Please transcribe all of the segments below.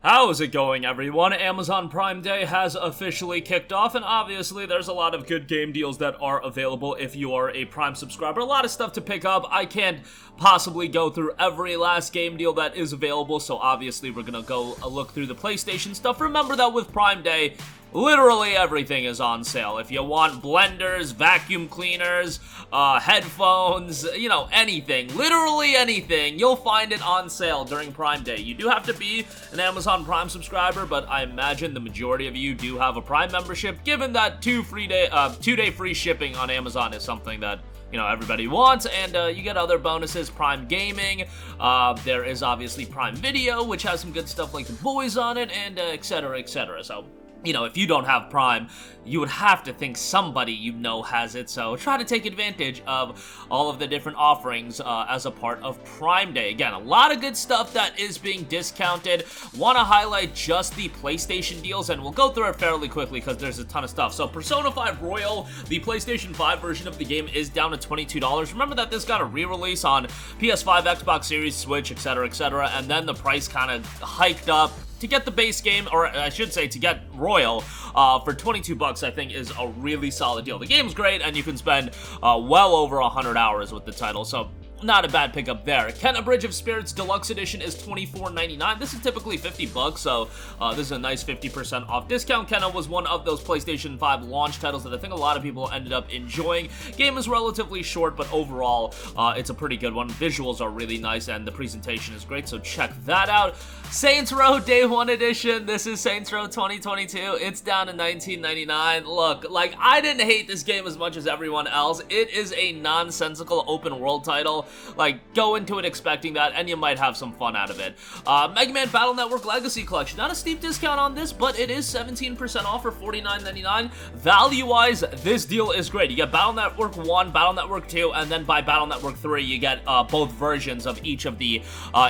How's it going, everyone? Amazon Prime Day has officially kicked off, and obviously there's a lot of good game deals that are available if you are a Prime subscriber. A lot of stuff to pick up. I can't possibly go through every last game deal that is available, so obviously we're gonna go look through the PlayStation stuff. Remember that with Prime Day, literally everything is on sale. If you want blenders, vacuum cleaners, headphones, anything, literally anything, you'll find it on sale during Prime Day. You do have to be an Amazon Prime subscriber, but I imagine the majority of you do have a Prime membership, given that two-day free shipping on Amazon is something that everybody wants, and you get other bonuses. Prime Gaming, there is obviously Prime Video, which has some good stuff like The Boys on it, and etc, etc. So if you don't have Prime, you would have to think somebody has it, so try to take advantage of all of the different offerings as a part of Prime Day. Again, a lot of good stuff that is being discounted. Want to highlight just the PlayStation deals, and we'll go through it fairly quickly because there's a ton of stuff. So Persona 5 Royal, the PlayStation 5 version of the game, is down to $22. Remember that this got a re-release on PS5, Xbox Series, Switch, etc, and then the price kind of hiked up. To get the base game, or I should say to get Royal, for $22 I think is a really solid deal. The game's great, and you can spend well over 100 hours with the title, so not a bad pickup there. Kenna Bridge of Spirits Deluxe Edition is $24.99. This is typically $50, so this is a nice 50% off discount. Kenna was one of those PlayStation 5 launch titles that I think a lot of people ended up enjoying. Game is relatively short, but overall, it's a pretty good one. Visuals are really nice, and the presentation is great, so check that out. Saints Row Day 1 Edition. This is Saints Row 2022. It's down to $19.99. Look, I didn't hate this game as much as everyone else. It is a nonsensical open world title. Go into it expecting that, and you might have some fun out of it. Mega Man Battle Network Legacy Collection. Not a steep discount on this, but it is 17% off for $49.99. Value-wise, this deal is great. You get Battle Network 1, Battle Network 2, and then by Battle Network 3, you get both versions of each of the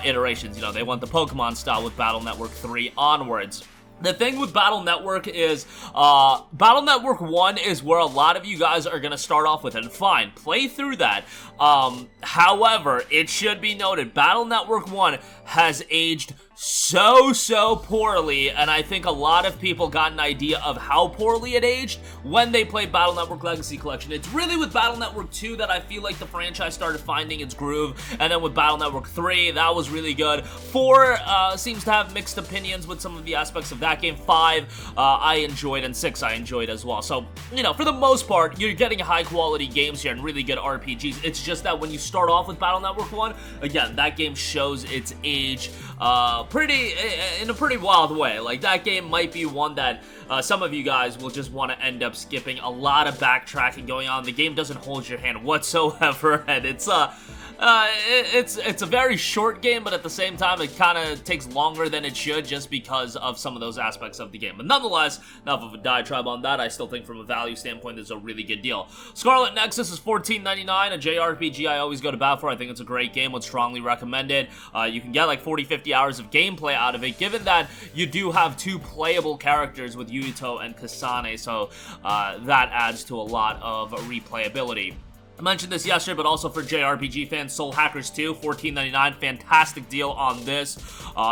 iterations. They want the Pokemon style with Battle Network 3 onwards. The thing with Battle Network is, Battle Network 1 is where a lot of you guys are going to start off with, and fine, play through that. However, it should be noted, Battle Network 1 has aged so poorly, and I think a lot of people got an idea of how poorly it aged when they played Battle Network Legacy Collection. It's really with Battle Network 2 that I feel like the franchise started finding its groove, and then with Battle Network 3, that was really good. 4 seems to have mixed opinions with some of the aspects of that game. 5 I enjoyed, and 6 I enjoyed as well. So, for the most part, you're getting high quality games here and really good RPGs. It's just that when you start off with Battle Network 1, again, that game shows its age in a pretty wild way. That game might be one that some of you guys will just want to end up skipping. A lot of backtracking going on. The game doesn't hold your hand whatsoever, and it's a very short game, but at the same time, it kind of takes longer than it should just because of some of those aspects of the game. But nonetheless, enough of a diatribe on that. I still think from a value standpoint, this is a really good deal. SCARLET Nexus is $14.99, a JRPG I always go to bat for. I think it's a great game, would strongly recommend it. You can get 40-50 hours of gameplay out of it, given that you do have 2 playable characters with Yuito and Kasane, so that adds to a lot of replayability. I mentioned this yesterday, but also for JRPG fans, Soul Hackers 2, $14.99, fantastic deal on this.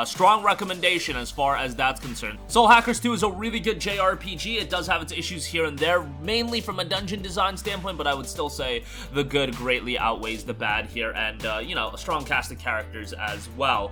Strong recommendation as far as that's concerned. Soul Hackers 2 is a really good JRPG. It does have its issues here and there, mainly from a dungeon design standpoint, but I would still say the good greatly outweighs the bad here, and, a strong cast of characters as well.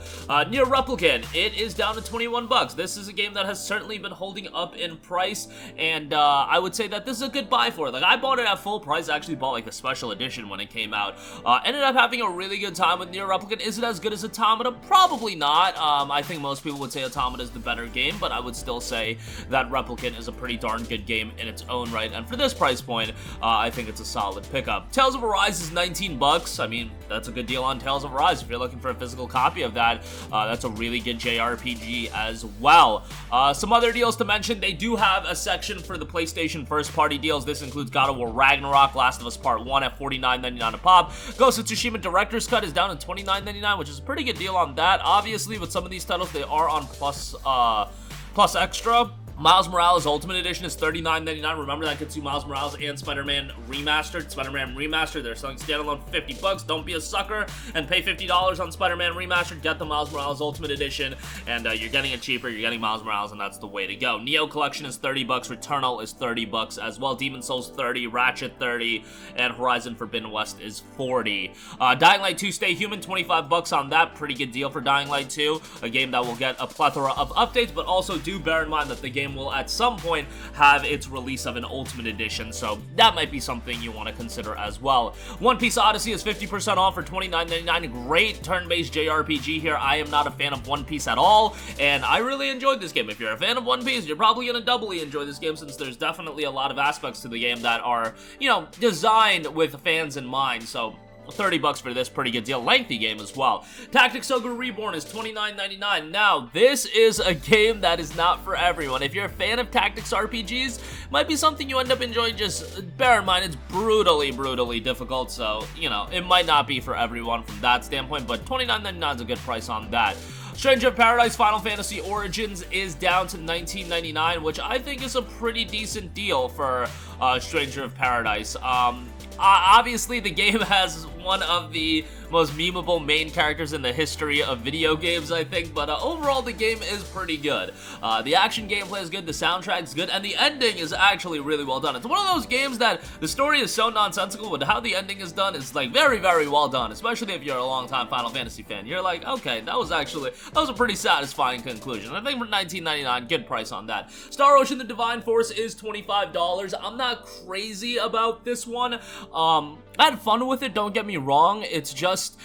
Nier Replicant, it is down to $21. This is a game that has certainly been holding up in price, and I would say that this is a good buy for it. I bought it at full price. I actually bought, a special edition when it came out. Ended up having a really good time with Nier Replicant. Is it as good as Automata? Probably not. I think most people would say Automata is the better game, but I would still say that Replicant is a pretty darn good game in its own right, and for this price point, I think it's a solid pickup. Tales of Arise is $19. I mean, that's a good deal on Tales of Arise. If you're looking for a physical copy of that, that's a really good JRPG as well. Some other deals to mention, they do have a section for the PlayStation first-party deals. This includes God of War Ragnarok, Last of Us Part 1 at $49.99 a pop. Ghost of Tsushima Director's Cut is down to $29.99, which is a pretty good deal on that. Obviously, with some of these titles, they are on Plus Extra. Miles Morales Ultimate Edition is $39.99. Remember, that gets you Miles Morales and Spider-Man Remastered. Spider-Man Remastered, they're selling standalone for $50. Don't be a sucker and pay $50 on Spider-Man Remastered. Get the Miles Morales Ultimate Edition, and you're getting it cheaper. You're getting Miles Morales, and that's the way to go. Neo Collection is $30. Returnal is $30 as well. Demon Souls $30, Ratchet $30, and Horizon Forbidden West is $40. Dying Light 2 Stay Human, $25 on that. Pretty good deal for Dying Light 2, a game that will get a plethora of updates, but also do bear in mind that the game will at some point have its release of an Ultimate Edition, so that might be something you want to consider as well. One Piece Odyssey is 50% off for $29.99. Great turn-based JRPG here. I am not a fan of One Piece at all, and I really enjoyed this game. If you're a fan of One Piece, you're probably going to doubly enjoy this game, since there's definitely a lot of aspects to the game that are, you know, designed with fans in mind, so $30 for this, pretty good deal. Lengthy game as well. Tactics Ogre Reborn is $29.99. Now, this is a game that is not for everyone. If you're a fan of tactics RPGs, might be something you end up enjoying. Just bear in mind, it's brutally difficult, so, you know, it might not be for everyone from that standpoint, but $29.99 is a good price on that. Stranger of Paradise Final Fantasy Origins is down to $19.99, which I think is a pretty decent deal for Stranger of Paradise. Obviously, the game has one of the most memeable main characters in the history of video games, I think, but overall, the game is pretty good. The action gameplay is good, the soundtrack's good, and the ending is actually really well done. It's one of those games that the story is so nonsensical, but how the ending is done is, like, very well done, especially if you're a longtime Final Fantasy fan. You're like, okay, that was a pretty satisfying conclusion. I think for $19.99, good price on that. Star Ocean: The Divine Force is $25. I'm not crazy about this one. I had fun with it, don't get me wrong. It's just,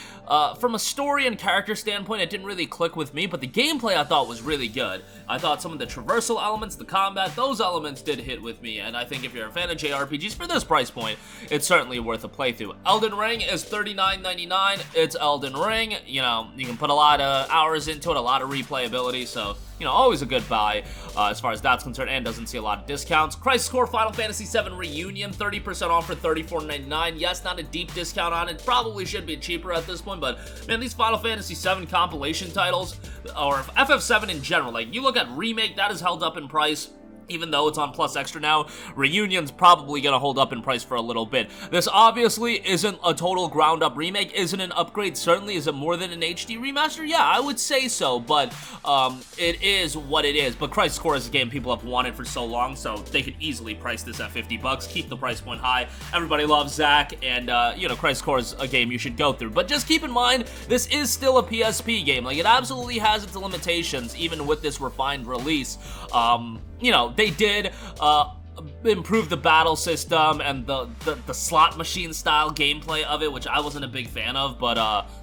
from a story and character standpoint, it didn't really click with me, but the gameplay I thought was really good. I thought some of the traversal elements, the combat, those elements did hit with me, and I think if you're a fan of JRPGs for this price point, it's certainly worth a playthrough. Elden Ring is $39.99. It's Elden Ring. You know, you can put a lot of hours into it, a lot of replayability, so, you know, always a good buy as far as that's concerned, and doesn't see a lot of discounts. Crisis Core Final Fantasy VII Reunion, 30% off for $34.99. Yes, not a deep discount on it. Probably should be cheaper at this point, but, man, these Final Fantasy VII compilation titles, or FF7 in general, like, you look at Remake, that is held up in price. Even though it's on Plus Extra now, Reunion's probably gonna hold up in price for a little bit. This obviously isn't a total ground-up remake, isn't an upgrade, certainly. Is it more than an HD remaster? Yeah, I would say so, but it is what it is. But Crisis Core is a game people have wanted for so long, so they could easily price this at $50, keep the price point high. Everybody loves Zack, and, you know, Crisis Core is a game you should go through. But just keep in mind, this is still a PSP game. Like, it absolutely has its limitations, even with this refined release. You know, they did improve the battle system and the slot machine style gameplay of it, which I wasn't a big fan of, but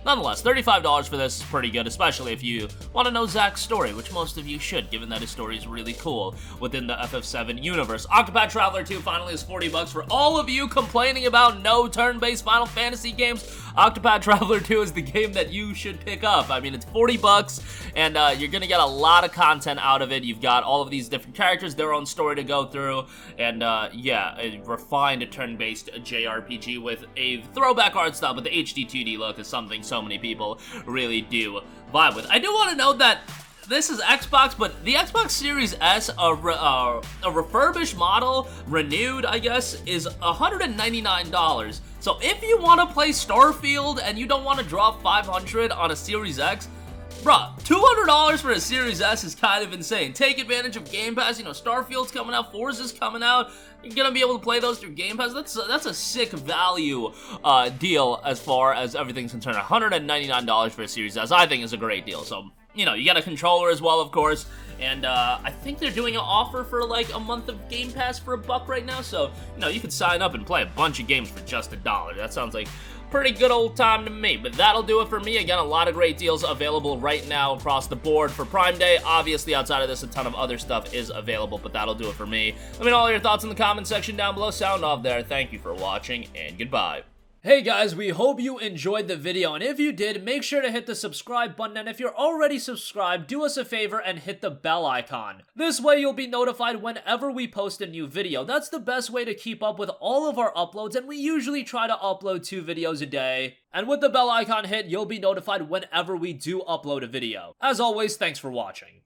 nonetheless, $35 for this is pretty good, especially if you want to know Zack's story, which most of you should, given that his story is really cool within the FF7 universe. Octopath Traveler 2 finally is $40 for all of you complaining about no turn-based Final Fantasy games. Octopath Traveler 2 is the game that you should pick up. I mean, it's $40, and you're gonna get a lot of content out of it. You've got all of these different characters, their own story to go through, and yeah, a refined turn-based JRPG with a throwback art style, but the HD 2D look is something so many people really do vibe with. I do want to note that this is Xbox, but the Xbox Series S, a refurbished model, renewed, I guess, is $199. So if you want to play Starfield and you don't want to drop $500 on a Series X, bruh, $200 for a Series S is kind of insane. Take advantage of Game Pass. You know, Starfield's coming out, Forza's coming out. You're gonna be able to play those through Game Pass. That's a sick value deal as far as everything's concerned. $199 for a Series S, I think, is a great deal. So, you know, you get a controller as well, of course, and I think they're doing an offer for like a month of Game Pass for $1 right now, so, you know, you could sign up and play a bunch of games for just $1. That sounds like pretty good old time to me, but that'll do it for me. Again, a lot of great deals available right now across the board for Prime Day. Obviously, outside of this, a ton of other stuff is available, but that'll do it for me. Let me know all your thoughts in the comment section down below. Sound off there. Thank you for watching, and goodbye. Hey guys, we hope you enjoyed the video, and if you did, make sure to hit the subscribe button, and if you're already subscribed, do us a favor and hit the bell icon. This way you'll be notified whenever we post a new video. That's the best way to keep up with all of our uploads, and we usually try to upload 2 videos a day. And with the bell icon hit, you'll be notified whenever we do upload a video. As always, thanks for watching.